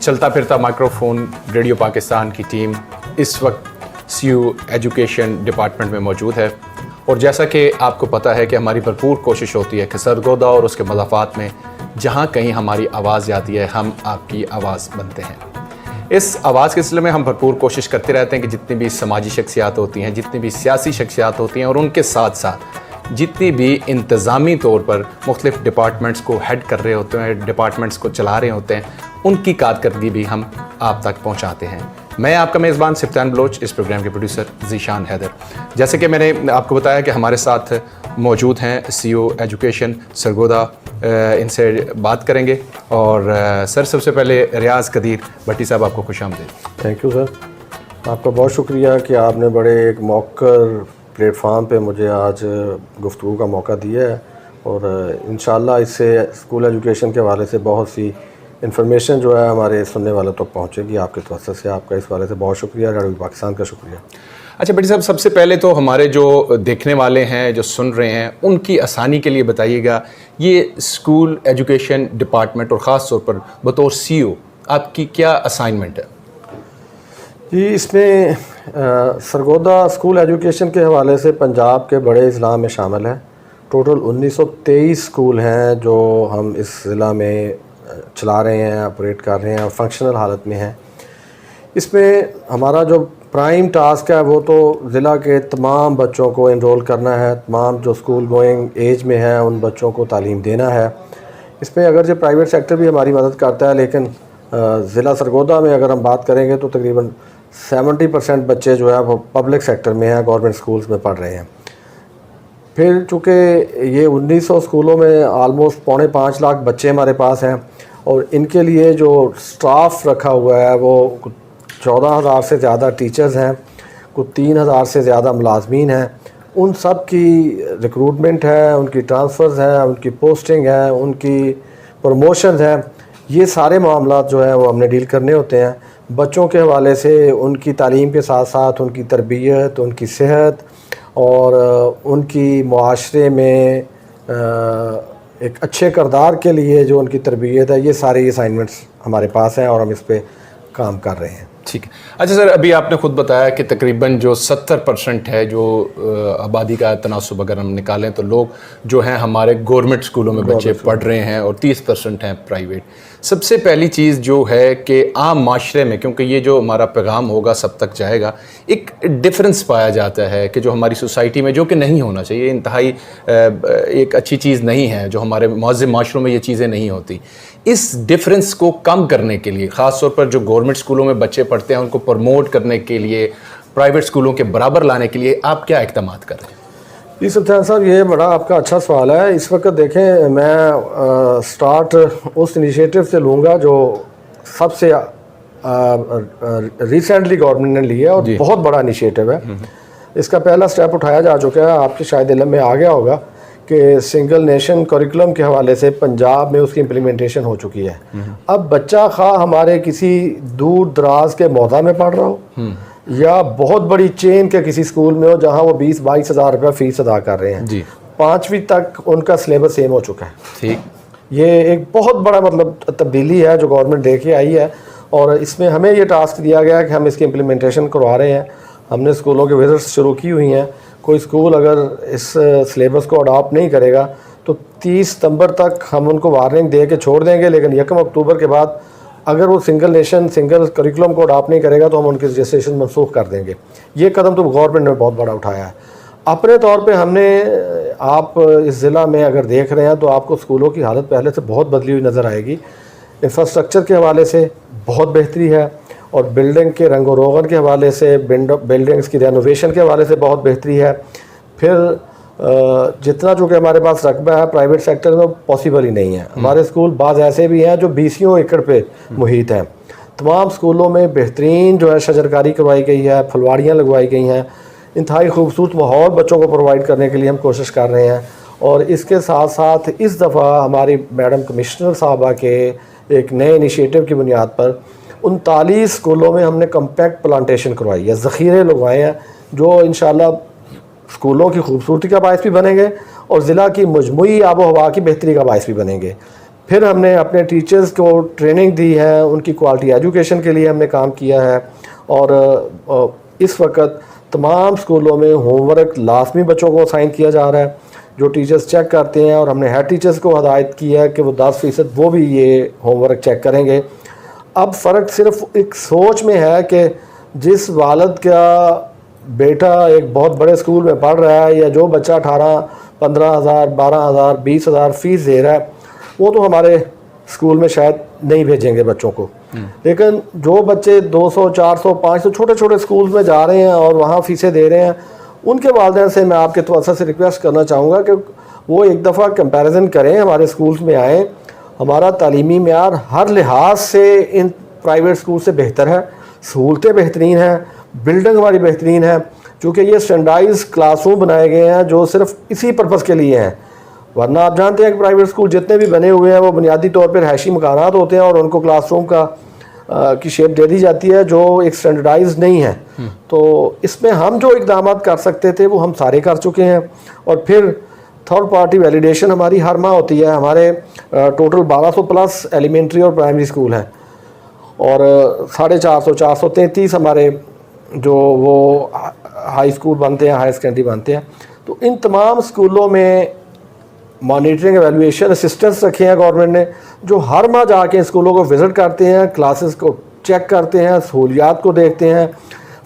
چلتا پھرتا microphone radio Pakistan کی ٹیم اس وقت CU ایجوکیشن ڈپارٹمنٹ میں موجود ہے، اور جیسا کہ آپ کو پتہ ہے کہ ہماری بھرپور کوشش ہوتی ہے کہ سرگودا اور اس کے مضافات میں جہاں کہیں ہماری آواز جاتی ہے ہم آپ کی آواز بنتے ہیں۔ اس آواز کے سلسلے میں ہم بھرپور کوشش کرتے رہتے ہیں کہ جتنی بھی سماجی شخصیات ہوتی ہیں، جتنی بھی سیاسی شخصیات ہوتی ہیں، اور ان کے ساتھ ساتھ جتنی بھی انتظامی طور پر مختلف ڈپارٹمنٹس کو ہیڈ کر رہے ہوتے ہیں، ڈپارٹمنٹس کو چلا رہے ہوتے ہیں، ان کی کارکردگی بھی ہم آپ تک پہنچاتے ہیں۔ میں آپ کا میزبان سفتیان بلوچ، اس پروگرام کے پروڈیوسر ذیشان حیدر۔ جیسے کہ میں نے آپ کو بتایا کہ ہمارے ساتھ موجود ہیں CU ایجوکیشن سرگودا، ان سے بات کریں گے۔ اور سر، سب سے پہلے ریاض قدیر بھٹی صاحب، آپ کو خوش آمدید۔ تھینک یو سر، آپ کا بہت شکریہ کہ آپ نے بڑے ایک موقر پلیٹ فارم پہ مجھے آج گفتگو کا موقع دیا ہے، اور انشاءاللہ اس سے اسکول ایجوکیشن کے حوالے سے بہت سی انفارمیشن جو ہے ہمارے سننے والوں تک پہنچے گی آپ کے توسط سے۔ آپ کا اس حوالے سے بہت شکریہ، ریڈیو پاکستان کا شکریہ۔ اچھا بھٹی صاحب، سب سے پہلے تو ہمارے جو دیکھنے والے ہیں، جو سن رہے ہیں، ان کی آسانی کے لیے بتائیے گا، یہ اسکول ایجوکیشن ڈپارٹمنٹ اور خاص طور پر بطور CU آپ کی کیا اسائنمنٹ ہے؟ جی، اس میں سرگودا اسکول ایجوکیشن کے حوالے سے پنجاب کے بڑے اضلاع میں شامل ہے۔ ٹوٹل 1923 اسکول ہیں جو ہم اس ضلع میں چلا رہے ہیں، آپریٹ کر رہے ہیں اور فنکشنل حالت میں ہیں۔ اس میں ہمارا جو پرائم ٹاسک ہے وہ تو ضلع کے تمام بچوں کو انرول کرنا ہے، تمام جو اسکول گوئنگ ایج میں ہیں ان بچوں کو تعلیم دینا ہے۔ اس میں اگرچہ پرائیویٹ سیکٹر بھی ہماری مدد کرتا ہے، لیکن ضلع سرگودا میں اگر ہم بات کریں گے تو تقریباً 70% بچے جو ہے وہ پبلک سیکٹر میں ہیں، گورنمنٹ اسکولز میں پڑھ رہے ہیں۔ پھر چونکہ یہ 1900 اسکولوں میں آلموسٹ 4.5 لاکھ بچے ہمارے پاس ہیں، اور ان کے لیے جو سٹاف رکھا ہوا ہے وہ 14,000 سے زیادہ ٹیچرز ہیں، کچھ 3,000 سے زیادہ ملازمین ہیں۔ ان سب کی ریکروٹمنٹ ہے، ان کی ٹرانسفرز ہیں، ان کی پوسٹنگ ہے، ان کی پروموشنز ہیں، یہ سارے معاملات جو ہیں وہ ہم نے ڈیل کرنے ہوتے ہیں۔ بچوں کے حوالے سے ان کی تعلیم کے ساتھ ساتھ ان کی تربیت، ان کی صحت اور ان کی معاشرے میں ایک اچھے کردار کے لیے جو ان کی تربیت ہے، یہ سارے اسائنمنٹس ہمارے پاس ہیں اور ہم اس پہ کام کر رہے ہیں۔ ٹھیک ہے۔ اچھا سر، ابھی آپ نے خود بتایا کہ تقریباً جو 70% ہے جو آبادی کا تناسب اگر ہم نکالیں تو لوگ جو ہیں ہمارے گورنمنٹ اسکولوں میں بچے پڑھ رہے ہیں اور 30% ہیں پرائیویٹ۔ سب سے پہلی چیز جو ہے کہ عام معاشرے میں، کیونکہ یہ جو ہمارا پیغام ہوگا سب تک جائے گا، ایک ڈفرینس پایا جاتا ہے کہ جو ہماری سوسائٹی میں، جو کہ نہیں ہونا چاہیے، انتہائی ایک اچھی چیز نہیں ہے، جو ہمارے مہذب معاشروں میں یہ چیزیں نہیں ہوتی۔ اس ڈفرینس کو کم کرنے کے لیے، خاص طور پر جو گورنمنٹ اسکولوں میں بچے پڑھتے ہیں ان کو پروموٹ کرنے کے لیے، پرائیویٹ اسکولوں کے برابر لانے کے لیے آپ کیا اقدامات کر رہے ہیں؟ جی سفتیان صاحب، یہ بڑا آپ کا اچھا سوال ہے۔ اس وقت دیکھیں، میں سٹارٹ اس انیشیٹو سے لوں گا جو سب سے ریسنٹلی گورنمنٹ نے لیا ہے اور بہت بڑا انیشیٹو ہے۔ اس کا پہلا سٹیپ اٹھایا جا چکا ہے، آپ کے شاید علم میں آ گیا ہوگا کہ سنگل نیشن کریکولم کے حوالے سے پنجاب میں اس کی امپلیمنٹیشن ہو چکی ہے۔ اب بچہ خواہ ہمارے کسی دور دراز کے موضع میں پڑھ رہا ہو یا بہت بڑی چین کے کسی اسکول میں ہو جہاں وہ 20-22 ہزار روپے فیس ادا کر رہے ہیں، 5ویں تک ان کا سلیبس سیم ہو چکا ہے۔ ٹھیک، یہ ایک بہت بڑا مطلب تبدیلی ہے جو گورنمنٹ دے کے آئی ہے، اور اس میں ہمیں یہ ٹاسک دیا گیا ہے کہ ہم اس کی امپلیمنٹیشن کروا رہے ہیں۔ ہم نے اسکولوں کے وزٹس شروع کی ہوئی ہیں۔ کوئی اسکول اگر اس سلیبس کو اڈاپٹ نہیں کرے گا تو 30 ستمبر تک ہم ان کو وارننگ دے کے چھوڑ دیں گے، لیکن 1 اکتوبر کے بعد اگر وہ سنگل کریکولم کو اڈاپٹ نہیں کرے گا تو ہم ان کی رجسٹریشن منسوخ کر دیں گے۔ یہ قدم تو گورنمنٹ نے بہت بڑا اٹھایا ہے۔ اپنے طور پہ ہم نے، آپ اس ضلع میں اگر دیکھ رہے ہیں تو آپ کو اسکولوں کی حالت پہلے سے بہت بدلی ہوئی نظر آئے گی۔ انفراسٹرکچر کے حوالے سے بہت بہتری ہے، اور بلڈنگ کے رنگ و روغن کے حوالے سے، بلڈنگز کی رینوویشن کے حوالے سے بہت بہتری ہے۔ پھر جتنا جو کہ ہمارے پاس رقبہ ہے پرائیویٹ سیکٹر میں پاسبل ہی نہیں ہے۔ ہمارے اسکول بعض ایسے بھی ہیں جو 20 ایکڑ پہ محیط ہیں۔ تمام اسکولوں میں بہترین جو ہے شجرکاری کروائی گئی ہے، پھلواڑیاں لگوائی گئی ہیں، انتہائی خوبصورت ماحول بچوں کو پرووائڈ کرنے کے لیے ہم کوشش کر رہے ہیں۔ اور اس کے ساتھ ساتھ اس دفعہ ہماری میڈم کمشنر صاحبہ کے ایک نئے انیشیٹو کی بنیاد پر 39 اسکولوں میں ہم نے کمپیکٹ پلانٹیشن کروائی ہے، ذخیرے لگوائے ہیں جو انشاءاللہ اسکولوں کی خوبصورتی کا باعث بھی بنیں گے اور ضلع کی مجموعی آب و ہوا کی بہتری کا باعث بھی بنیں گے۔ پھر ہم نے اپنے ٹیچرز کو ٹریننگ دی ہے, ان کی کوالٹی ایجوکیشن کے لیے ہم نے کام کیا ہے. اور اس وقت تمام اسکولوں میں ہوم ورک لازمی بچوں کو اسائن کیا جا رہا ہے, جو ٹیچرز چیک کرتے ہیں, اور ہم نے ہیڈ ٹیچرز کو ہدایت کی ہے کہ وہ 10% وہ بھی یہ ہوم ورک چیک کریں گے. اب فرق صرف ایک سوچ میں ہے کہ جس والد کا بیٹا ایک بہت بڑے اسکول میں پڑھ رہا ہے, یا جو بچہ 15,000 12,000 20,000 فیس دے رہا ہے, وہ تو ہمارے اسکول میں شاید نہیں بھیجیں گے بچوں کو. لیکن جو بچے 200 400 500 چھوٹے چھوٹے اسکولز میں جا رہے ہیں اور وہاں فیسیں دے رہے ہیں, ان کے والدین سے میں آپ کے توسط سے ریکویسٹ کرنا چاہوں گا کہ وہ ایک دفعہ کمپیریزن کریں, ہمارے اسکولز میں آئیں. ہمارا تعلیمی معیار ہر لحاظ سے ان پرائیویٹ اسکول سے بہتر ہے, سہولتیں بہترین ہیں, بلڈنگ ہماری بہترین ہے, چونکہ یہ اسٹینڈرڈائز کلاس روم بنائے گئے ہیں جو صرف اسی پرپز کے لیے ہیں. ورنہ آپ جانتے ہیں کہ پرائیویٹ اسکول جتنے بھی بنے ہوئے ہیں وہ بنیادی طور پر رہائشی مکانات ہوتے ہیں, اور ان کو کلاس روم کی شیپ دے دی جاتی ہے جو ایک اسٹینڈرڈائز نہیں ہے. تو اس میں ہم جو اقدامات کر سکتے تھے وہ ہم سارے کر چکے ہیں. اور پھر تھرڈ پارٹی ویلیڈیشن ہماری ہر ماہ ہوتی ہے. ہمارے ٹوٹل 1200+ ایلیمنٹری اور پرائمری اسکول ہیں, اور 450 433 ہمارے جو وہ ہائی اسکول بنتے ہیں, ہائی سیکنڈری بنتے ہیں. تو ان تمام اسکولوں میں مانیٹرنگ ایویلویشن اسسٹنٹس رکھے ہیں گورنمنٹ نے, جو ہر ماہ جا کے اسکولوں کو وزٹ کرتے ہیں, کلاسز کو چیک کرتے ہیں, سہولیات کو دیکھتے ہیں,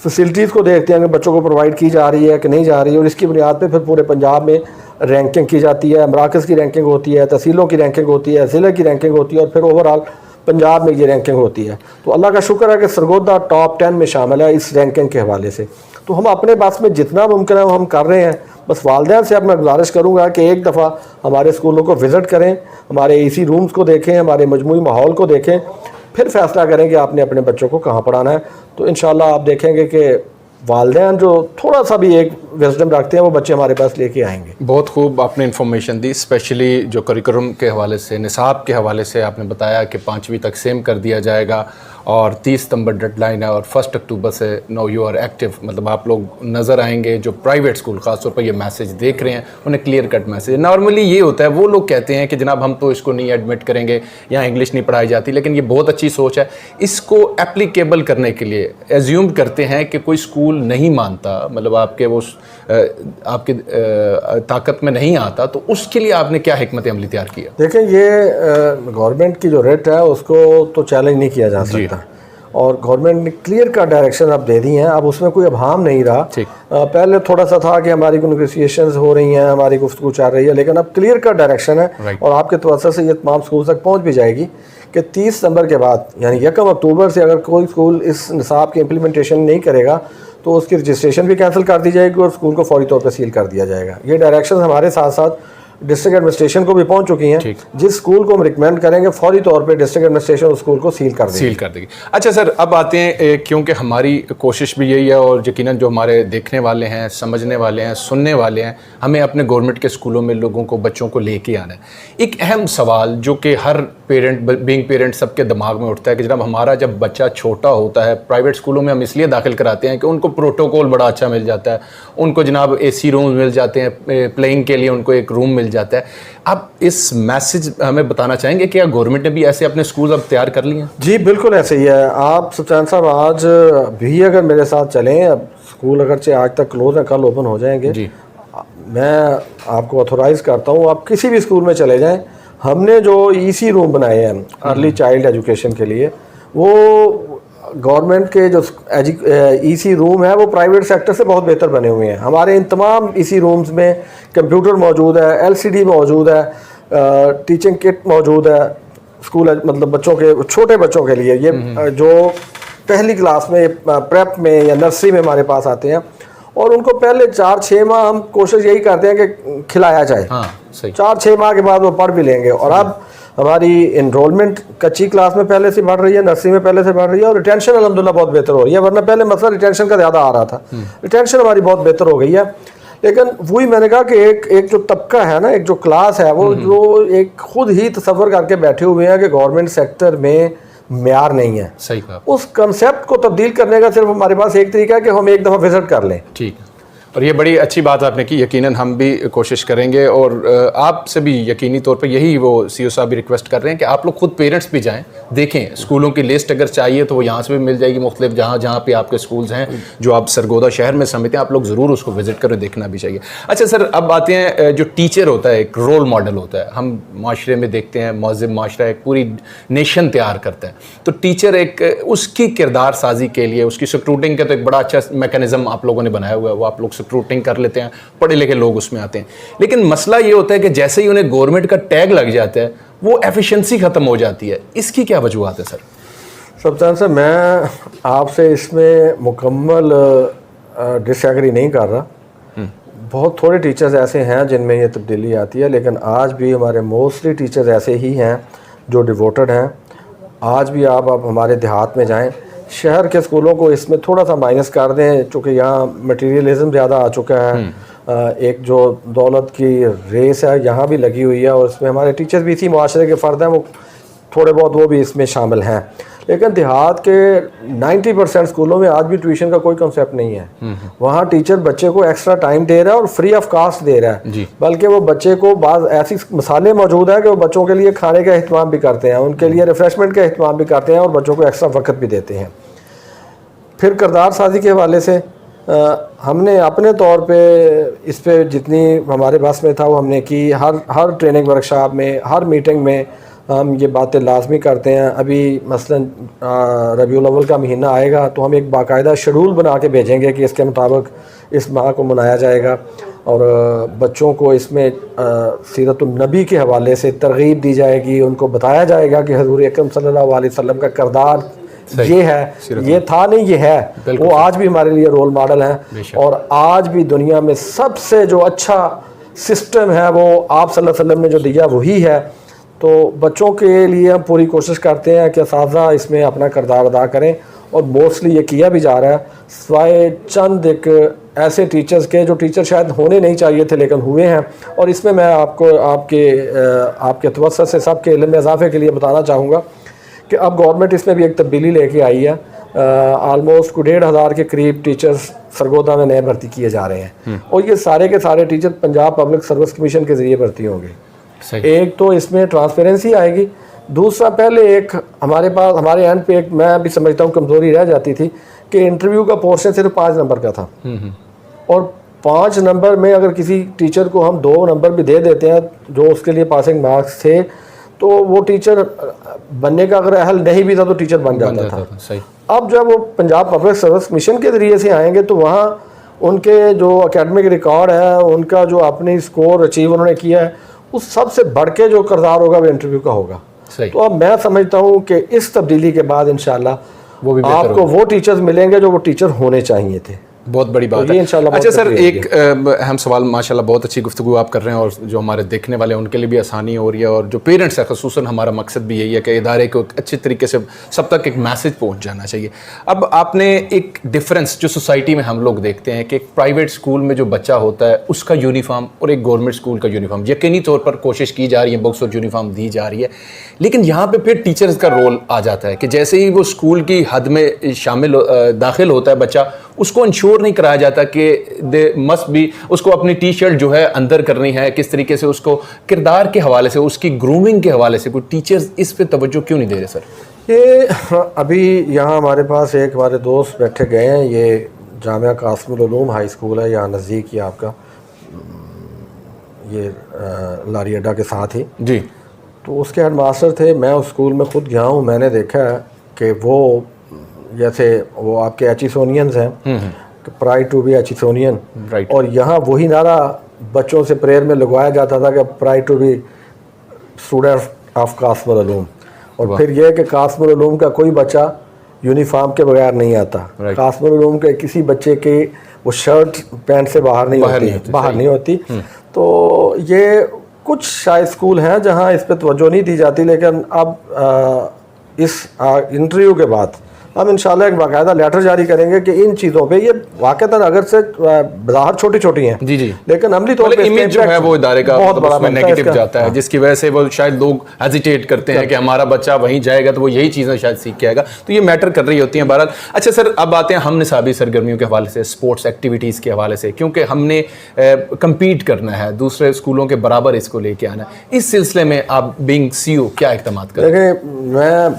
فیسلٹیز کو دیکھتے ہیں کہ بچوں کو پرووائڈ کی جا رہی ہے کہ نہیں جا رہی ہے. اور اس کی بنیاد پہ پھر پورے پنجاب میں رینکنگ کی جاتی ہے, مراکز کی رینکنگ ہوتی ہے, تحصیلوں کی رینکنگ ہوتی ہے, ضلع کی رینکنگ ہوتی ہے, اور پھر اوور آل پنجاب میں یہ رینکنگ ہوتی ہے. تو اللہ کا شکر ہے کہ سرگودا ٹاپ 10 میں شامل ہے اس رینکنگ کے حوالے سے. تو ہم اپنے بس میں جتنا ممکن ہے وہ ہم کر رہے ہیں. بس والدین سے اب میں گزارش کروں گا کہ ایک دفعہ ہمارے اسکولوں کو وزٹ کریں, ہمارے اے سی رومز کو دیکھیں, ہمارے مجموعی ماحول کو دیکھیں, پھر فیصلہ کریں کہ آپ نے اپنے بچوں کو کہاں پڑھانا ہے. تو انشاءاللہ آپ دیکھیں گے کہ والدین جو تھوڑا سا بھی ایک وزڈم رکھتے ہیں وہ بچے ہمارے پاس لے کے آئیں گے. بہت خوب آپ نے انفارمیشن دی, اسپیشلی جو کریکولم کے حوالے سے, نصاب کے حوالے سے آپ نے بتایا کہ 5ویں تک سیم کر دیا جائے گا, اور 30 ستمبر ڈیڈ لائن ہے, اور 1 اکتوبر سے نو یو آر ایکٹیو, مطلب آپ لوگ نظر آئیں گے. جو پرائیویٹ اسکول خاص طور پر یہ میسیج دیکھ رہے ہیں انہیں کلیئر کٹ میسیج. نارملی یہ ہوتا ہے, وہ لوگ کہتے ہیں کہ جناب ہم تو اس کو نہیں ایڈمٹ کریں گے, یہاں انگلش نہیں پڑھائی جاتی, لیکن یہ بہت اچھی سوچ ہے. اس کو اپلیکیبل کرنے کے لیے ایزیوم کرتے ہیں کہ کوئی اسکول نہیں مانتا, مطلب آپ کے وہ آپ کی طاقت میں نہیں آتا, تو اس کے لیے آپ نے کیا حکمت عملی تیار کیا؟ دیکھیں, یہ گورنمنٹ کی جو ریٹ ہے اس کو تو چیلنج نہیں کیا جا سکتا, اور گورنمنٹ نے کلیئر کا ڈائریکشن اب دے دی ہیں. اب اس میں کوئی ابہام نہیں رہا. پہلے تھوڑا سا تھا کہ ہماری نیگوسیشنز ہو رہی ہیں, ہماری گفتگو چل رہی ہے, لیکن اب کلیئر کا ڈائریکشن ہے, اور آپ کے توسط سے یہ تمام اسکول تک پہنچ بھی جائے گی کہ 30 ستمبر کے بعد یعنی 1 اکتوبر سے اگر کوئی اسکول اس نصاب کی امپلیمنٹیشن نہیں کرے گا تو اس کی رجسٹریشن بھی کینسل کر دی جائے گی, اور اسکول کو فوری طور پہ سیل کر دیا جائے گا. یہ ڈائریکشن ہمارے ساتھ ساتھ ڈسٹرکٹ ایڈمنسٹریشن کو بھی پہنچ چکی ہیں. جس اسکول کو ہم ریکمینڈ کریں گے فوری طور پہ ڈسٹرکٹ ایڈمنسٹریشن اس اسکول کو سیل کر دے گی. اچھا سر, اب آتے ہیں, کیونکہ ہماری کوشش بھی یہی ہے, اور یقیناً جو ہمارے دیکھنے والے ہیں, سمجھنے والے ہیں, سننے والے ہیں, ہمیں اپنے گورنمنٹ کے اسکولوں میں لوگوں کو, بچوں کو لے کے آنا ہے. ایک اہم سوال جو کہ ہر پیرنٹ سب کے دماغ میں اٹھتا ہے کہ جناب ہمارا جب بچہ چھوٹا ہوتا ہے, پرائیویٹ اسکولوں میں ہم اس لیے داخل کراتے ہیں کہ ان کو پروٹوکول بڑا اچھا مل جاتا ہے, ان کو جناب اے سی روم مل جاتے ہیں, پلینگ کے لیے ان کو ایک روم مل جاتا ہے. اب اس میسج ہمیں بتانا چاہیں گے کہ کیا گورنمنٹ نے بھی ایسے اپنے اسکول اب تیار کر لیے ہیں؟ جی بالکل ایسے ہی ہے. آپ سفیان صاحب آج بھی اگر میرے ساتھ چلیں, اب اسکول اگرچہ آج تک کلوز ہیں, کل اوپن ہو جائیں گے, میں آپ کو آتھورائز کرتا ہوں آپ کسی بھی اسکول میں چلے جائیں. ہم نے جو ای سی روم بنائے ہیں ارلی چائلڈ ایجوکیشن کے لیے, وہ گورنمنٹ کے جو ای سی روم ہے وہ پرائیویٹ سیکٹر سے بہت بہتر بنے ہوئے ہیں. ہمارے ان تمام ای سی رومز میں کمپیوٹر موجود ہے, ایل سی ڈی موجود ہے, ٹیچنگ کٹ موجود ہے. اسکول مطلب بچوں کے, چھوٹے بچوں کے لیے, یہ جو پہلی کلاس میں, پریپ میں یا نرسری میں ہمارے پاس آتے ہیں, اور ان کو پہلے 4-6 ماہ ہم کوشش یہی کرتے ہیں کہ کھلایا جائے. 4-6 ماہ کے بعد وہ پڑھ بھی لیں گے. اور اب ہماری انرولمنٹ کچی کلاس میں پہلے سے بڑھ رہی ہے, نرسری میں پہلے سے بڑھ رہی ہے, اور ریٹینشن الحمدللہ بہت بہتر ہو رہی ہے. ورنہ پہلے مسئلہ ریٹینشن کا زیادہ آ رہا تھا, ریٹینشن ہماری بہت بہتر ہو گئی ہے. لیکن وہی میں نے کہا کہ ایک جو طبقہ ہے نا, ایک جو کلاس ہے, وہ جو ایک خود ہی تصور کر کے بیٹھے ہوئے ہیں کہ گورنمنٹ سیکٹر میں معیار نہیں ہے. صحیح کہا. اس کنسیپٹ کو تبدیل کرنے کا صرف ہمارے پاس ایک طریقہ ہے کہ ہم ایک دفعہ وزٹ کر لیں. ٹھیک ہے. اور یہ بڑی اچھی بات آپ نے کی, یقیناً ہم بھی کوشش کریں گے, اور آپ سے بھی یقینی طور پہ یہی وہ سی او صاحب بھی ریکویسٹ کر رہے ہیں کہ آپ لوگ خود پیرنٹس بھی جائیں, دیکھیں اسکولوں کی لسٹ اگر چاہیے تو وہ یہاں سے بھی مل جائے گی, مختلف جہاں پہ آپ کے اسکولز ہیں جو آپ سرگودا شہر میں سمجھتے ہیں, آپ لوگ ضرور اس کو وزٹ کریں, دیکھنا بھی چاہیے. اچھا سر, اب آتے ہیں جو ٹیچر ہوتا ہے ایک رول ماڈل ہوتا ہے, ہم معاشرے میں دیکھتے ہیں مہذب معاشرہ ایک پوری نیشن تیار کرتا ہے, تو ٹیچر ایک اس کی کردار سازی کے لیے اس کی سکروٹنگ کا تو ایک بڑا اچھا میکانزم آپ لوگوں نے بنایا ہوا ہے, وہ آپ لوگ سکروٹنگ کر لیتے ہیں, پڑھے لکھے لوگ اس میں آتے ہیں. لیکن مسئلہ یہ ہوتا ہے کہ جیسے ہی انہیں گورنمنٹ کا ٹیگ لگ جاتا ہے وہ ایفیشنسی ختم ہو جاتی ہے, اس کی کیا وجوہات ہے سر؟ سبطان صاحب, میں آپ سے اس میں مکمل ڈس ایگری نہیں کر رہا. بہت تھوڑے ٹیچرز ایسے ہیں جن میں یہ تبدیلی آتی ہے, لیکن آج بھی ہمارے موسٹلی ٹیچرز ایسے ہی ہیں جو ڈیووٹڈ ہیں. آج بھی آپ ہمارے دیہات میں جائیں, شہر کے اسکولوں کو اس میں تھوڑا سا مائنس کر دیں, چونکہ یہاں مٹیریلزم زیادہ آ چکا ہے, ایک جو دولت کی ریس ہے یہاں بھی لگی ہوئی ہے, اور اس میں ہمارے ٹیچرز بھی اسی معاشرے کے فرد ہیں, وہ تھوڑے بہت وہ بھی اس میں شامل ہیں. لیکن دیہات کے 90% اسکولوں میں آج بھی ٹیوشن کا کوئی کنسیپٹ نہیں ہے. وہاں ٹیچر بچے کو ایکسٹرا ٹائم دے رہا ہے اور فری آف کاسٹ دے رہا ہے, بلکہ وہ بچے کو بعض ایسی مثالیں موجود ہیں کہ وہ بچوں کے لیے کھانے کا اہتمام بھی کرتے ہیں, ان کے لیے ریفریشمنٹ کا اہتمام بھی کرتے ہیں, اور بچوں کو ایکسٹرا وقت بھی دیتے ہیں. پھر کردار سازی کے حوالے سے ہم نے اپنے طور پہ اس پہ جتنی ہمارے پاس میں تھا وہ ہم نے کی. ہر ٹریننگ ورکشاپ میں, ہر میٹنگ میں ہم یہ باتیں لازمی کرتے ہیں. ابھی مثلا ربیع الاول کا مہینہ آئے گا تو ہم ایک باقاعدہ شیڈول بنا کے بھیجیں گے کہ اس کے مطابق اس ماہ کو منایا جائے گا, اور بچوں کو اس میں سیرت النبی کے حوالے سے ترغیب دی جائے گی, ان کو بتایا جائے گا کہ حضور اکرم صلی اللہ علیہ وسلم کا کردار یہ ہے, یہ تھا نہیں یہ ہے. وہ آج بھی ہمارے لیے رول ماڈل ہیں, اور آج بھی دنیا میں سب سے جو اچھا سسٹم ہے وہ آپ صلی اللہ علیہ وسلم نے جو دیا وہی ہے. تو بچوں کے لیے ہم پوری کوشش کرتے ہیں کہ اساتذہ اس میں اپنا کردار ادا کریں, اور موسٹلی یہ کیا بھی جا رہا ہے, سوائے چند ایک ایسے ٹیچرز کے جو ٹیچر شاید ہونے نہیں چاہیے تھے لیکن ہوئے ہیں. اور اس میں آپ کو آپ کے توسط سے سب کے علم میں اضافے کے لیے بتانا چاہوں گا کہ اب گورنمنٹ اس میں بھی ایک تبدیلی لے کے آئی ہے. آلموسٹ 1,500 کے قریب ٹیچرز سرگودا میں نئے بھرتی کیے جا رہے ہیں, اور یہ سارے کے سارے teacher Punjab public service commission کے ذریعے بھرتی ہوں گے. ایک تو اس میں ٹرانسپیرنسی آئے گی, دوسرا پہلے ایک ہمارے پاس ہمارے اینڈ پہ ایک میں بھی سمجھتا ہوں کمزوری رہ جاتی تھی کہ انٹرویو کا پورشن صرف 5 نمبر کا تھا, اور 5 نمبر میں اگر کسی ٹیچر کو ہم 2 نمبر بھی دے دیتے ہیں جو اس کے لیے پاسنگ مارکس تھے, تو وہ ٹیچر بننے کا اگر اہل نہیں بھی تھا تو ٹیچر بن جاتا تھا. اب جب وہ پنجاب پبلک سروس کمیشن کے ذریعے سے آئیں گے تو وہاں ان کے جو اکیڈمک ریکارڈ ہے, ان کا جو اپنی اسکور اچیو انہوں نے کیا ہے, اس سب سے بڑھ کے جو کردار ہوگا وہ انٹرویو کا ہوگا. تو اب میں سمجھتا ہوں کہ اس تبدیلی کے بعد انشاءاللہ آپ کو وہ ٹیچرز ملیں گے جو وہ ٹیچر ہونے چاہیے تھے. بہت بڑی بات ہے. اچھا سر, ایک اہم سوال, ماشاءاللہ بہت اچھی گفتگو آپ کر رہے ہیں, اور جو ہمارے دیکھنے والے ہیں ان کے لیے بھی آسانی ہو رہی ہے, اور جو پیرنٹس ہیں خصوصاً ہمارا مقصد بھی یہی ہے کہ ادارے کو اچھے طریقے سے سب تک ایک میسج پہنچ جانا چاہیے. اب آپ نے ایک ڈفرینس جو سوسائٹی میں ہم لوگ دیکھتے ہیں کہ ایک پرائیویٹ اسکول میں جو بچہ ہوتا ہے اس کا یونیفارم اور ایک گورنمنٹ اسکول کا یونیفارم, یقینی طور پر کوشش کی جا رہی ہے, بکس اور یونیفارم دی جا رہی ہے, لیکن یہاں پہ پھر ٹیچرز کا رول آ جاتا ہے کہ جیسے ہی وہ اسکول کی حد میں داخل ہوتا ہے بچہ, اس کو انشور نہیں کرایا جاتا کہ دے مسٹ بھی اس کو اپنی ٹی شرٹ جو ہے اندر کرنی ہے, کس طریقے سے اس کو کردار کے حوالے سے, اس کی گرومنگ کے حوالے سے کوئی ٹیچرز اس پہ توجہ کیوں نہیں دے رہے سر؟ یہ ابھی یہاں ہمارے پاس ایک ہمارے دوست بیٹھے گئے ہیں, یہ جامعہ قاسم العلوم ہائی اسکول ہے یہاں نزدیک ہی آپ کا, یہ لاری اڈا کے ساتھ ہی جی. تو اس کے ہیڈ ماسٹر تھے, میں اس اسکول میں خود گیا ہوں, میں نے دیکھا ہے کہ وہ جیسے وہ آپ کے ایچیسونینز ہیں, پرائڈ ٹو بی ایچیسونین, اور یہاں وہی نعرہ بچوں سے پریئر میں لگوایا جاتا تھا کہ pride to be student of Qasim ul Uloom. اور پھر یہ کہ قاسم العلوم کا کوئی بچہ یونیفارم کے بغیر نہیں آتا, قاسم العلوم کے کسی بچے کی وہ شرٹ پینٹ سے باہر نہیں ہوتی. تو یہ کچھ شاید اسکول ہیں جہاں اس پہ توجہ نہیں دی جاتی, لیکن اب اس انٹرویو کے بعد ہم انشاءاللہ ایک باقاعدہ لیٹر جاری کریں گے کہ ان چیزوں پہ یہ واقعتاً اگر سے بظاہر چھوٹی چھوٹی ہیں جی جی لیکن عملی طور پہ امیج جو ہے وہ ادارے کا بہت بڑا نیگیٹو جاتا ہے، جس کی وجہ سے وہ شاید لوگ ہیزیٹیٹ کرتے ہیں کہ ہمارا بچہ وہیں جائے گا تو وہ یہی چیزیں شاید سیکھ کے آئے گا، تو یہ میٹر کر رہی ہوتی ہیں بہرحال. اچھا سر، اب آتے ہیں ہم نصابی سرگرمیوں کے حوالے سے، اسپورٹس ایکٹیویٹیز کے حوالے سے، کیونکہ ہم نے کمپیٹ کرنا ہے، دوسرے اسکولوں کے برابر اس کو لے کے آنا ہے. اس سلسلے میں آپ بینگ سی او کیا اقدامات کریں؟ دیکھیں میں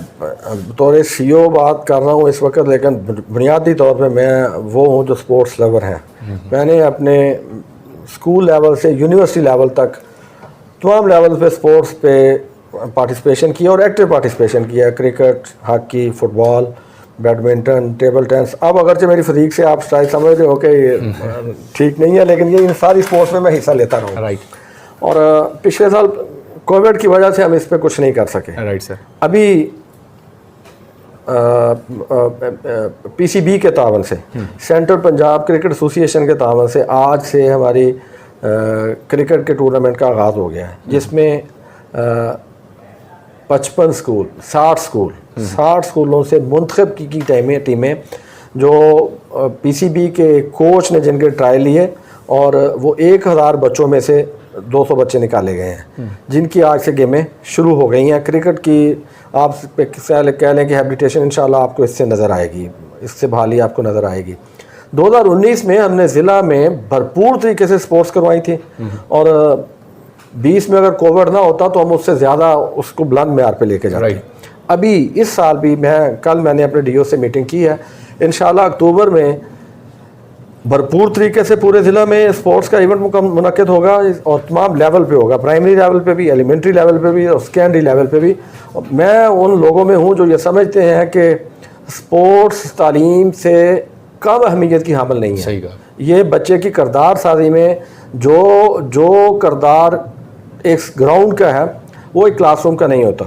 بطور سی او بات کر رہا ہوں اس وقت، لیکن بنیادی طور پہ میں وہ ہوں جو اسپورٹس لیور ہیں. میں نے اپنے اسکول لیول سے یونیورسٹی لیول تک تمام لیول پہ اسپورٹس پہ پارٹیسپیشن کیا اور ایکٹیو پارٹیسپیشن کیا، کرکٹ، ہاکی، فٹ بال، بیڈمنٹن، ٹیبل ٹینس. اب اگرچہ میری فزیک سے آپ شاید سمجھ رہے ہو کہ ٹھیک نہیں ہے، لیکن یہ ان ساری اسپورٹس میں حصہ لیتا رہا ہوں. رائٹ. اور پچھلے سال کووڈ کی وجہ سے ہم اس پہ کچھ نہیں کر سکے. Right sir. ابھی پی سی بی کے تعاون سے، سینٹرل پنجاب کرکٹ ایسوسی ایشن کے تعاون سے آج سے ہماری کرکٹ کے ٹورنامنٹ کا آغاز ہو گیا ہے، جس میں 55 اسکول 60 اسکولوں سے منتخب کی ٹیمیں جو پی سی بی کے کوچ نے جن کے ٹرائل لیے، اور وہ 1000 بچوں میں سے 200 بچے نکالے گئے ہیں جن کی آج سے گیمیں شروع ہو گئی ہیں. کرکٹ کی آپ کہہ لیں کہ ہیبلیٹیشن انشاءاللہ آپ کو اس سے نظر آئے گی، اس سے بحالی آپ کو نظر آئے گی. 2019 میں ہم نے ضلع میں بھرپور طریقے سے سپورٹس کروائی تھی، اور 20 میں اگر کووڈ نہ ہوتا تو ہم اس سے زیادہ اس کو بلند معیار پہ لے کے جاتے. ابھی اس سال بھی کل میں نے اپنے ڈی او سے میٹنگ کی ہے، انشاءاللہ اکتوبر میں بھرپور طریقے سے پورے ضلع میں اسپورٹس کا ایونٹ منعقد ہوگا، اور تمام لیول پہ ہوگا، پرائمری لیول پہ بھی، ایلیمنٹری لیول پہ بھی، اور سیکنڈری لیول پہ بھی. میں ان لوگوں میں ہوں جو یہ سمجھتے ہیں کہ اسپورٹس تعلیم سے کم اہمیت کی حامل نہیں ہے. صحیح کہا. یہ بچے کی کردار سازی میں جو کردار ایک گراؤنڈ کا ہے وہ ایک کلاس روم کا نہیں ہوتا.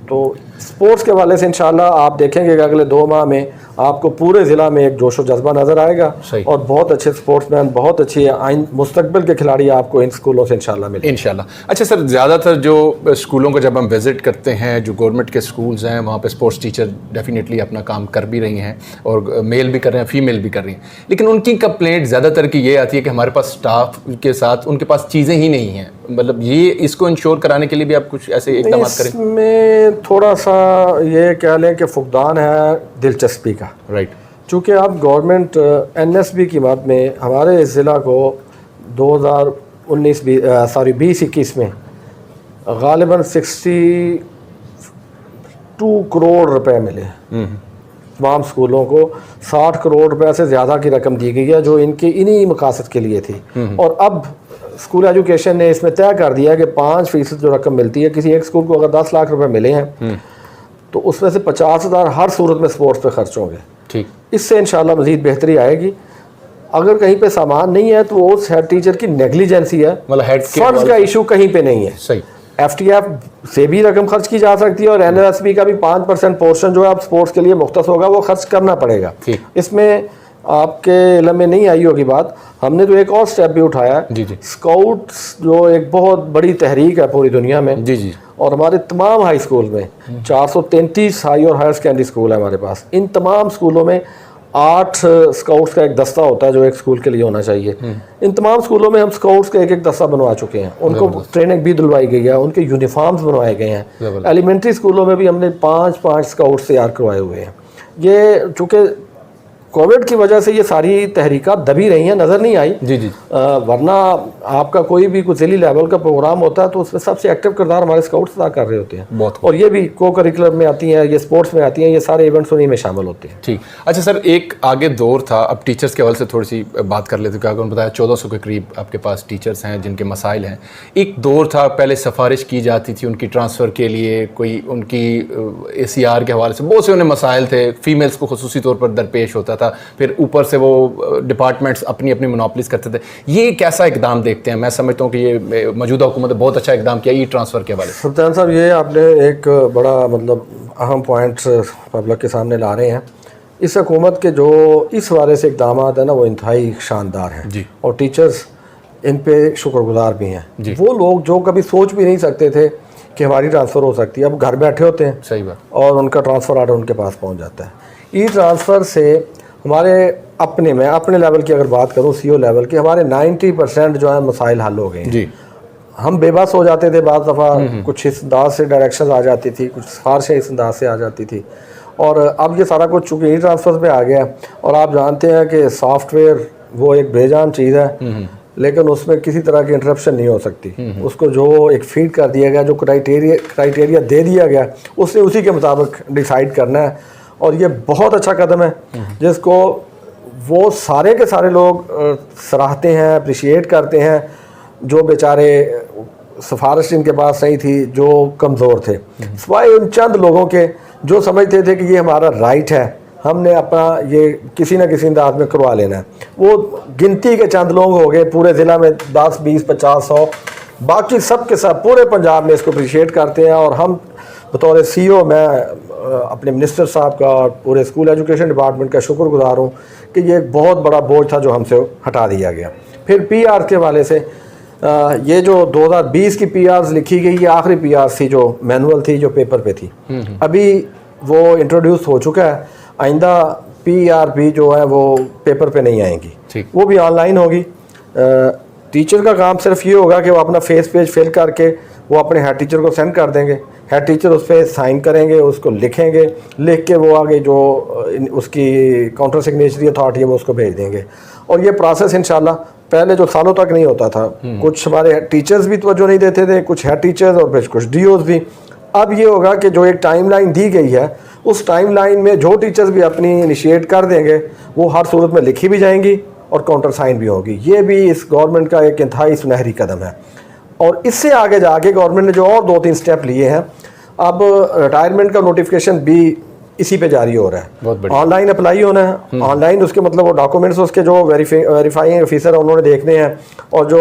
تو اسپورٹس کے حوالے سے انشاءاللہ آپ دیکھیں گے کہ اگلے 2 ماہ میں آپ کو پورے ضلع میں ایک جوش و جذبہ نظر آئے گا، اور بہت اچھے اسپورٹس مین، بہت اچھی مستقبل کے کھلاڑی آپ کو ان اسکولوں سے انشاءاللہ ملیں انشاءاللہ. اچھا سر، زیادہ تر جو اسکولوں کو جب ہم وزٹ کرتے ہیں، جو گورنمنٹ کے اسکولز ہیں، وہاں پہ اسپورٹس ٹیچر ڈیفینیٹلی اپنا کام کر بھی رہی ہیں، اور میل بھی کر رہے ہیں، فیمیل بھی کر رہی ہیں، لیکن ان کی کمپلینٹ زیادہ تر کی یہ آتی ہے کہ ہمارے پاس اسٹاف کے ساتھ ان کے پاس چیزیں ہی نہیں ہیں. مطلب یہ اس کو انشور کرانے کے لیے بھی آپ کچھ ایسے اقدامات کریں؟ اس میں تھوڑا سا یہ کہہ لیں کہ فقدان ہے دلچسپی کا. رائٹ. چونکہ اب گورنمنٹ این ایس بی کی مد میں ہمارے اس ضلع کو 2019-20 میں غالباً 62 کروڑ روپے ملے. تمام اسکولوں کو 60 کروڑ روپے سے زیادہ کی رقم دی گئی ہے جو انہی مقاصد کے لیے تھی. اور اب اسکول ایجوکیشن نے اس میں طے کر دیا کہ 5% جو رقم ملتی ہے، کسی ایک اسکول کو اگر 10 لاکھ روپے ملے ہیں تو اس میں سے 50,000 ہر صورت میں سپورٹس پہ خرچ ہوں گے. ٹھیک. اس سے انشاءاللہ مزید بہتری آئے گی. اگر کہیں پہ سامان نہیں ہے تو اس ہیڈ ٹیچر کی نیگلیجنسی ہے، فنڈز کا ایشو کہیں پہ نہیں ہے. صحیح. ایف ٹی ایف سے بھی رقم خرچ کی جا سکتی ہے، اور این ایس بی کا بھی 5% پورشن جو ہے اب اسپورٹس کے لیے مختص ہوگا، وہ خرچ کرنا پڑے گا. اس میں آپ کے علم میں نہیں آئی ہوگی بات، ہم نے تو ایک اور سٹیپ بھی اٹھایا ہے. اسکاؤٹس جو ایک بہت بڑی تحریک ہے پوری دنیا میں، اور ہمارے تمام ہائی اسکول میں 433 ہائی اور ہائر سیکنڈری اسکول ہے ہمارے پاس. ان تمام اسکولوں میں 8 اسکاؤٹس کا ایک دستہ ہوتا ہے جو ایک اسکول کے لیے ہونا چاہیے. ان تمام اسکولوں میں ہم اسکاؤٹس کا ایک دستہ بنوا چکے ہیں، ان کو ٹریننگ بھی دلوائی گئی ہے، ان کے یونیفارمز بنوائے گئے ہیں. ایلیمنٹری اسکولوں میں بھی ہم نے 5 اسکاؤٹس تیار کروائے ہوئے ہیں. یہ چونکہ کووڈ کی وجہ سے یہ ساری تحریکات دبی رہی ہیں، نظر نہیں آئی. ورنہ آپ کا کوئی بھی ذیلی لیول کا پروگرام ہوتا ہے تو اس میں سب سے ایکٹیو کردار ہمارے اسکاؤٹس ادا کر رہے ہوتے ہیں، اور یہ بھی کو کریکولم میں آتی ہیں، یہ اسپورٹس میں آتی ہیں، یہ سارے ایونٹس انہیں میں شامل ہوتے ہیں. ٹھیک. اچھا سر، ایک آگے دور تھا، اب ٹیچرس کے حوالے سے تھوڑی سی بات کر لیتے ہیں. کہ بتایا 1400 کے قریب آپ کے پاس ٹیچرس ہیں جن کے مسائل ہیں. ایک دور تھا پہلے سفارش کی جاتی تھی ان کی ٹرانسفر کے لیے، کوئی ان کی اے سی آر کے حوالے سے بہت سے انہیں مسائل تھے، فیمیلس کو خصوصی طور پر درپیش ہوتا تھا، پھر اوپر سے وہ ڈپارٹمنٹس اپنی مونوپلیز کرتے تھے. یہ کیسا اقدام دیکھتے ہیں؟ میں سمجھتا ہوں کہ یہ موجودہ حکومت نے بہت اچھا اقدام کیا ای ٹرانسفر کے حوالے سے. سلطان صاحب، یہ آپ نے ایک بڑا اہم پوائنٹ پبلک کے سامنے لا رہے ہیں. اس حکومت کے جو اس حوالے سے اقدامات ہیں نا، وہ انتہائی شاندار ہیں، اور ٹیچرز ان پہ شکر گزار بھی ہیں. وہ لوگ جو کبھی سوچ بھی نہیں سکتے تھے کہ ہماری ٹرانسفر ہو سکتی ہے، اب گھر بیٹھے ہوتے ہیں. صحیح بات. اور ان کا ٹرانسفر آرڈر ان کے پاس پہنچ جاتا ہے. ای ٹرانسفر سے ہمارے اپنے لیول کی اگر بات کروں سی او لیول کی، ہمارے 90% جو ہے مسائل حل ہو گئے ہیں. جی. ہم بے بس ہو جاتے تھے بعض دفعہ، کچھ اس انداز سے ڈائریکشنز آ جاتی تھی، کچھ سفارشیں اس انداز سے آ جاتی تھی، اور اب یہ سارا کچھ چونکہ ای ٹرانسفر پہ آ گیا ہے. اور آپ جانتے ہیں کہ سافٹ ویئر وہ ایک بے جان چیز ہے، لیکن اس میں کسی طرح کی انٹرپشن نہیں ہو سکتی. اس کو جو ایک فیڈ کر دیا گیا، جو کرائٹیریا دے دیا گیا، اس نے اسی کے مطابق ڈیسائیڈ کرنا ہے. اور یہ بہت اچھا قدم ہے جس کو وہ سارے کے سارے لوگ سراہتے ہیں، اپریشیٹ کرتے ہیں. جو بیچارے سفارش ان کے پاس نہیں تھی، جو کمزور تھے، سوائے ان چند لوگوں کے جو سمجھتے تھے کہ یہ ہمارا رائٹ ہے، ہم نے اپنا یہ کسی نہ کسی انداز میں کروا لینا ہے. وہ گنتی کے چند لوگ ہو گئے پورے ضلع میں، 10 20 50 100. باقی سب کے ساتھ پورے پنجاب میں اس کو اپریشیٹ کرتے ہیں. اور ہم بطور سی او، میں اپنے منسٹر صاحب کا اور پورے اسکول ایجوکیشن ڈپارٹمنٹ کا شکر گزار ہوں کہ یہ ایک بہت بڑا بوجھ تھا جو ہم سے ہٹا دیا گیا. پھر پی آر کے حوالے سے یہ جو 2020 کی پی آرز لکھی گئی، یہ آخری پی آر تھی جو مینول تھی، جو پیپر پہ تھی. ابھی وہ انٹروڈیوس ہو چکا ہے. آئندہ پی آر بھی جو ہے وہ پیپر پہ نہیں آئیں گی، وہ بھی آن لائن ہوگی. ٹیچر کا کام صرف یہ ہوگا کہ وہ اپنا فیس پیج فل کر کے وہ اپنے ہیڈ ٹیچر کو سینڈ کر دیں گے. ہیڈ ٹیچر اس پہ سائن کریں گے، اس کو لکھیں گے، لکھ کے وہ آگے جو اس کی کاؤنٹر سگنیچری اتھارٹی ہے وہ اس کو بھیج دیں گے. اور یہ پروسیس انشاءاللہ پہلے جو سالوں تک نہیں ہوتا تھا، کچھ ہمارے ٹیچرز بھی توجہ نہیں دیتے تھے، کچھ ہیڈ ٹیچرز اور پھر کچھ ڈی اوز بھی. اب یہ ہوگا کہ جو ایک ٹائم لائن دی گئی ہے، اس ٹائم لائن میں جو ٹیچرز بھی اپنی انیشیٹ کر دیں گے وہ ہر صورت میں لکھی بھی جائیں گی اور کاؤنٹر سائن بھی ہوگی. یہ بھی اس گورنمنٹ کا ایک انتہائی سنہری قدم ہے. اور اس سے آگے جا کے گورنمنٹ نے جو اور 2-3 اسٹیپ لیے ہیں. اب ریٹائرمنٹ کا نوٹیفیکیشن بھی اسی پہ جاری ہو رہا ہے. آن لائن اپلائی ہونا ہے. آن لائن اس کے مطلب وہ ڈاکومنٹس اس کے جو ویریفائنگ آفیسر ہیں انہوں نے دیکھنے ہیں، اور جو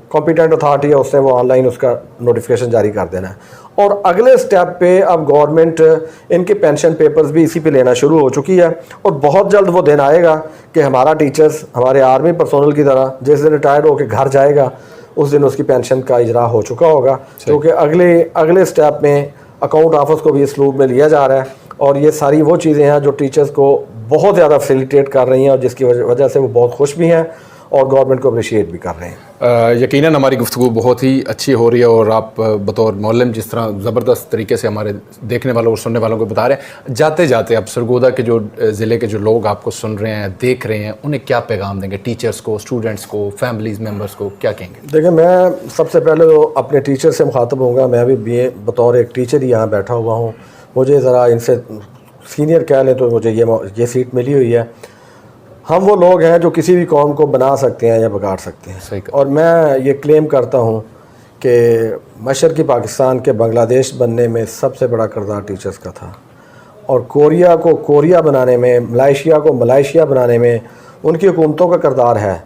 کمپیٹنٹ اتھارٹی ہے اس نے وہ آن لائن اس کا نوٹیفیکیشن جاری کر دینا ہے. اور اگلے سٹیپ پہ اب گورنمنٹ ان کے پینشن پیپرز بھی اسی پہ لینا شروع ہو چکی ہے. اور بہت جلد وہ دن آئے گا کہ ہمارا ٹیچرز ہمارے آرمی پرسونل کی طرح جس دن ریٹائرڈ ہو کے گھر جائے گا اس دن اس کی پینشن کا اجرا ہو چکا ہوگا. کیونکہ اگلے سٹیپ میں اکاؤنٹ آفس کو بھی اس لوپ میں لیا جا رہا ہے. اور یہ ساری وہ چیزیں ہیں جو ٹیچرز کو بہت زیادہ فیسیلیٹیٹ کر رہی ہیں، اور جس کی وجہ سے وہ بہت خوش بھی ہیں اور گورنمنٹ کو اپریشیٹ بھی کر رہے ہیں. یقیناً ہماری گفتگو بہت ہی اچھی ہو رہی ہے، اور آپ بطور معلم جس طرح زبردست طریقے سے ہمارے دیکھنے والوں اور سننے والوں کو بتا رہے ہیں. جاتے جاتے اب سرگودا کے جو ضلع کے جو لوگ آپ کو سن رہے ہیں، دیکھ رہے ہیں، انہیں کیا پیغام دیں گے؟ ٹیچرز کو، اسٹوڈنٹس کو، فیملیز ممبرس کو کیا کہیں گے؟ دیکھیں، میں سب سے پہلے تو اپنے ٹیچر سے مخاطب ہوں گا. میں بھی بطور ایک ٹیچر ہی یہاں بیٹھا ہوا ہوں. مجھے ذرا ان سے سینئر کہہ لیں تو مجھے یہ سیٹ ملی ہوئی ہے. ہم وہ لوگ ہیں جو کسی بھی قوم کو بنا سکتے ہیں یا بگاڑ سکتے ہیں. اور میں یہ کلیم کرتا ہوں کہ مشرقی پاکستان کے بنگلہ دیش بننے میں سب سے بڑا کردار ٹیچرز کا تھا، اور کوریا کو کوریا بنانے میں، ملائیشیا کو ملائیشیا بنانے میں ان کی حکومتوں کا کردار ہے،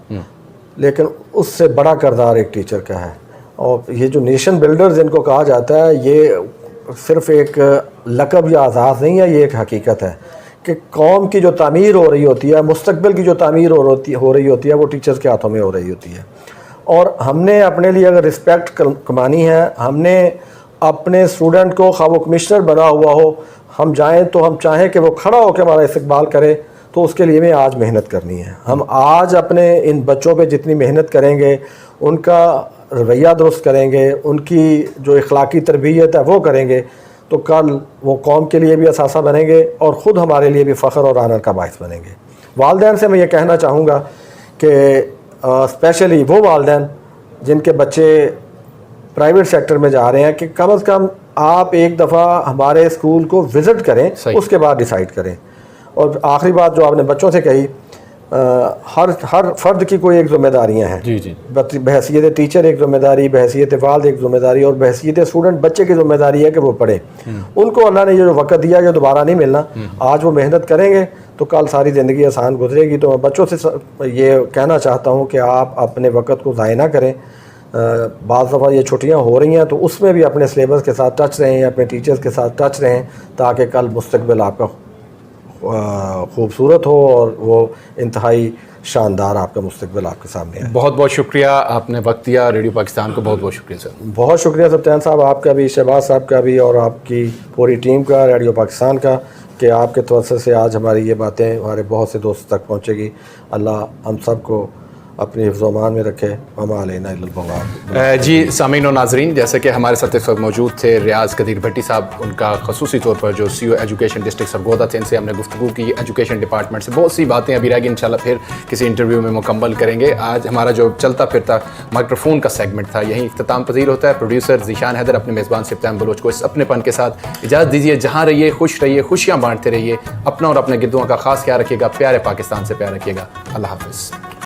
لیکن اس سے بڑا کردار ایک ٹیچر کا ہے. اور یہ جو نیشن بلڈرز ان کو کہا جاتا ہے، یہ صرف ایک لقب یا اعزاز نہیں ہے، یہ ایک حقیقت ہے کہ قوم کی جو تعمیر ہو رہی ہوتی ہے، مستقبل کی جو تعمیر ہو رہی ہوتی ہے، وہ ٹیچرز کے ہاتھوں میں ہو رہی ہوتی ہے. اور ہم نے اپنے لیے اگر رسپیکٹ کمانی ہے، ہم نے اپنے اسٹوڈنٹ کو، خواہ وہ کمشنر بنا ہوا ہو، ہم جائیں تو ہم چاہیں کہ وہ کھڑا ہو کے ہمارا استقبال کرے، تو اس کے لیے ہمیں آج محنت کرنی ہے. ہم آج اپنے ان بچوں پہ جتنی محنت کریں گے، ان کا رویہ درست کریں گے، ان کی جو اخلاقی تربیت ہے وہ کریں گے، تو کل وہ قوم کے لیے بھی اثاثہ بنیں گے اور خود ہمارے لیے بھی فخر اور آنر کا باعث بنیں گے. والدین سے میں یہ کہنا چاہوں گا کہ اسپیشلی وہ والدین جن کے بچے پرائیویٹ سیکٹر میں جا رہے ہیں، کہ کم از کم آپ ایک دفعہ ہمارے اسکول کو وزٹ کریں، اس کے بعد ڈیسائیڈ کریں. اور آخری بات جو آپ نے بچوں سے کہی، ہر فرد کی کوئی ایک ذمہ داریاں ہیں. جی جی. بحیثیت ٹیچر ایک ذمہ داری، بحیثیت والد ایک ذمہ داری، اور بحیثیت اسٹوڈنٹ بچے کی ذمہ داری ہے کہ وہ پڑھیں. ان کو اللہ نے یہ جو وقت دیا یہ دوبارہ نہیں ملنا. آج وہ محنت کریں گے تو کل ساری زندگی آسان گزرے گی. تو میں بچوں سے یہ کہنا چاہتا ہوں کہ آپ اپنے وقت کو ضائع نہ کریں. بعض دفعہ یہ چھٹیاں ہو رہی ہیں تو اس میں بھی اپنے سلیبس کے ساتھ ٹچ رہیں، اپنے ٹیچرز کے ساتھ ٹچ رہیں، تاکہ کل مستقبل آپ کا خوبصورت ہو اور وہ انتہائی شاندار آپ کا مستقبل آپ کے سامنے ہے. بہت بہت شکریہ, آپ نے وقت دیا ریڈیو پاکستان کو, بہت بہت شکریہ سر. بہت شکریہ سبطیان صاحب آپ کا بھی, شہباز صاحب کا بھی, اور آپ کی پوری ٹیم کا, ریڈیو پاکستان کا, کہ آپ کے توسط سے آج ہماری یہ باتیں ہمارے بہت سے دوست تک پہنچے گی. اللہ ہم سب کو اپنی حفظ و امان میں رکھے. وما علینا الا البلاغ. جی سامعین و ناظرین, جیسے کہ ہمارے ساتھ اس وقت موجود تھے ریاض قدیر بھٹی صاحب, ان کا خصوصی طور پر جو سی او ایجوکیشن ڈسٹرکٹ سرگودا تھے, ان سے ہم نے گفتگو کی ایجوکیشن ڈپارٹمنٹ سے. بہت سی باتیں ابھی رہ گئی, انشاءاللہ پھر کسی انٹرویو میں مکمل کریں گے. آج ہمارا جو چلتا پھرتا مائکروفون کا سیگمنٹ تھا یہیں اختتام پذیر ہوتا ہے. پروڈیوسر ذیشان حیدر اپنے میزبان سبطان بلوچ کو اس اپنے پن کے ساتھ اجازت دیجیے. جہاں رہیے خوش رہیے, خوشیاں بانٹتے رہیے, اپنا اور اپنے گردوں کا خاص خیال رکھیے گا. پیارے پاکستان سے پیار رکھیے گا. اللہ حافظ.